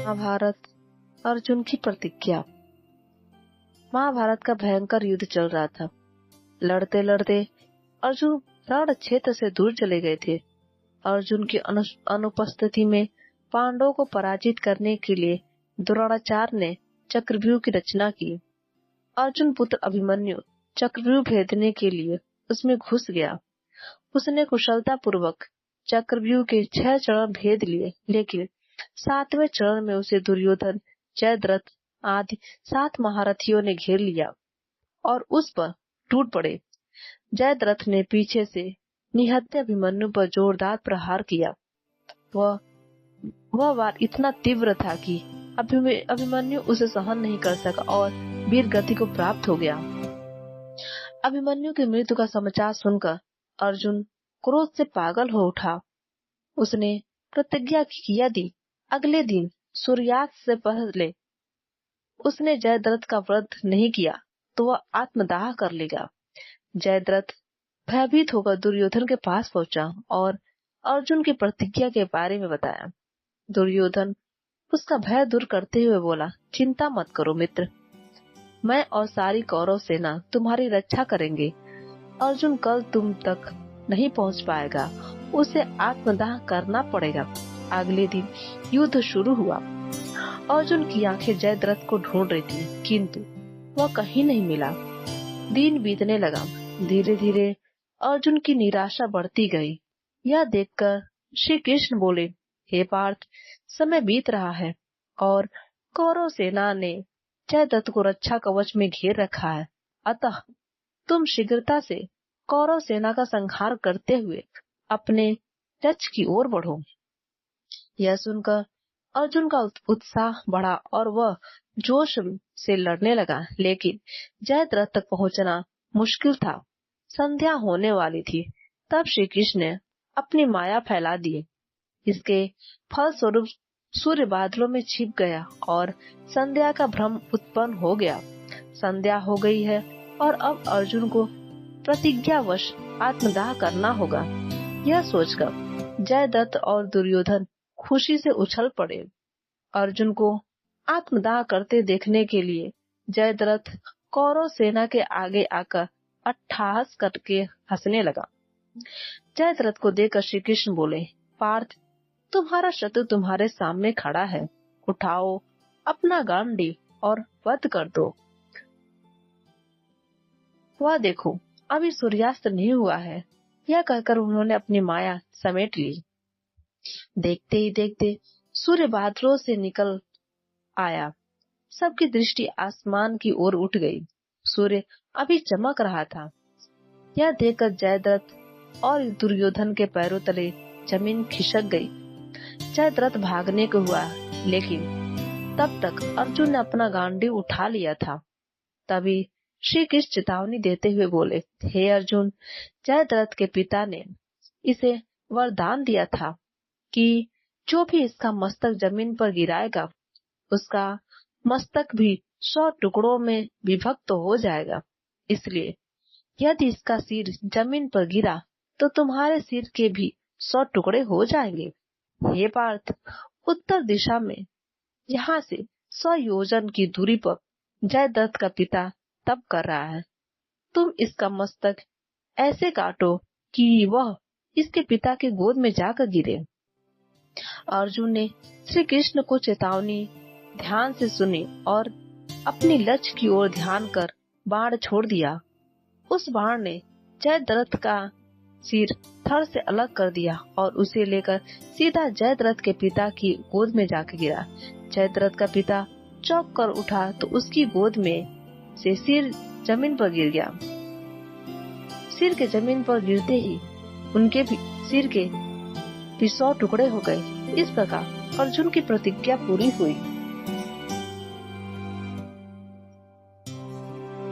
महाभारत। अर्जुन की प्रतिज्ञा। महाभारत का भयंकर युद्ध चल रहा था। लड़ते लड़ते अर्जुन रण क्षेत्र से दूर चले गए थे। अर्जुन की अनुपस्थिति में पांडवों को पराजित करने के लिए द्रोणाचार्य ने चक्रव्यूह की रचना की। अर्जुन पुत्र अभिमन्यु चक्रव्यूह भेदने के लिए उसमें घुस गया। उसने कुशलता पूर्वक चक्रव्यूह के 6 चरण भेद लिए, लेकिन 7वें चरण में उसे दुर्योधन, जयद्रथ आदि 7 महारथियों ने घेर लिया और उस पर टूट पड़े। जयद्रथ ने पीछे से निहत्थे अभिमन्यु पर जोरदार प्रहार किया। वह वार इतना तीव्र था कि अभिमन्यु उसे सहन नहीं कर सका और वीर गति को प्राप्त हो गया। अभिमन्यु की मृत्यु का समाचार सुनकर अर्जुन क्रोध से पागल हो उठा। उसने प्रतिज्ञा की यदि अगले दिन सूर्यास्त से पहले उसने जयद्रथ का वध नहीं किया तो वह आत्मदाह कर लेगा। जयद्रथ भयभीत होकर दुर्योधन के पास पहुंचा और अर्जुन की प्रतिज्ञा के बारे में बताया। दुर्योधन उसका भय दूर करते हुए बोला, चिंता मत करो मित्र, मैं और सारी कौरव सेना तुम्हारी रक्षा करेंगे। अर्जुन कल तुम तक नहीं पहुंच पाएगा, उसे आत्मदाह करना पड़ेगा। अगले दिन युद्ध शुरू हुआ। अर्जुन की आंखें जयद्रथ को ढूंढ रही थी, किंतु वह कहीं नहीं मिला। दिन बीतने लगा। धीरे धीरे अर्जुन की निराशा बढ़ती गई। यह देखकर श्री कृष्ण बोले, हे पार्थ, समय बीत रहा है और कौरव सेना ने जयद्रथ को रक्षा कवच में घेर रखा है। अतः तुम शीघ्रता से कौरव सेना का संहार करते हुए अपने लक्ष्य की ओर बढ़ो। यह सुनकर अर्जुन का उत्साह बढ़ा और वह जोश से लड़ने लगा, लेकिन जयद्रथ तक पहुंचना मुश्किल था। संध्या होने वाली थी। तब श्री कृष्ण ने अपनी माया फैला दी। इसके फलस्वरूप सूर्य बादलों में छिप गया और संध्या का भ्रम उत्पन्न हो गया। संध्या हो गई है और अब अर्जुन को प्रतिज्ञावश आत्मदाह करना होगा। यह सोचकर जयद्रथ और दुर्योधन खुशी से उछल पड़े। अर्जुन को आत्मदाह करते देखने के लिए जयद्रथ कौरव सेना के आगे आकर अट्टहास करके हंसने लगा। जयद्रथ को देखकर श्री कृष्ण बोले, पार्थ, तुम्हारा शत्रु तुम्हारे सामने खड़ा है, उठाओ अपना गांडी और वध कर दो। वह देखो, अभी सूर्यास्त नहीं हुआ है। यह कहकर उन्होंने अपनी माया समेट ली। देखते ही देखते सूर्य बादलों से निकल आया। सबकी दृष्टि आसमान की ओर उठ गई। सूर्य अभी चमक रहा था। यह देखकर जयद्रथ और दुर्योधन के पैरों तले जमीन खिसक गई। जयद्रथ भागने को हुआ, लेकिन तब तक अर्जुन ने अपना गांडी उठा लिया था। तभी श्री कृष्ण चेतावनी देते हुए बोले, हे अर्जुन, जयद्रथ के पिता ने इसे वरदान दिया था कि जो भी इसका मस्तक जमीन पर गिराएगा, उसका मस्तक भी 100 टुकड़ों में विभक्त हो जाएगा। इसलिए यदि इसका सिर जमीन पर गिरा तो तुम्हारे सिर के भी 100 टुकड़े हो जाएंगे। हे पार्थ, उत्तर दिशा में यहाँ से 100 योजन की दूरी पर जयद्रथ का पिता तप कर रहा है। तुम इसका मस्तक ऐसे काटो कि वह इसके पिता के गोद में जाकर गिरे। अर्जुन ने श्री कृष्ण को चेतावनी ध्यान से सुनी और अपनी लक्ष्य की ओर ध्यान कर बाण छोड़ दिया। उस बाण ने जयद्रथ का सिर धड़ से अलग कर दिया और उसे लेकर सीधा जयद्रथ के पिता की गोद में जाकर गिरा। जयद्रथ का पिता चौंक कर उठा तो उसकी गोद में से सिर जमीन पर गिर गया। सिर के जमीन पर गिरते ही उनके भी सिर के 100 टुकड़े हो गए। इस प्रकार अर्जुन की प्रतिज्ञा पूरी हुई।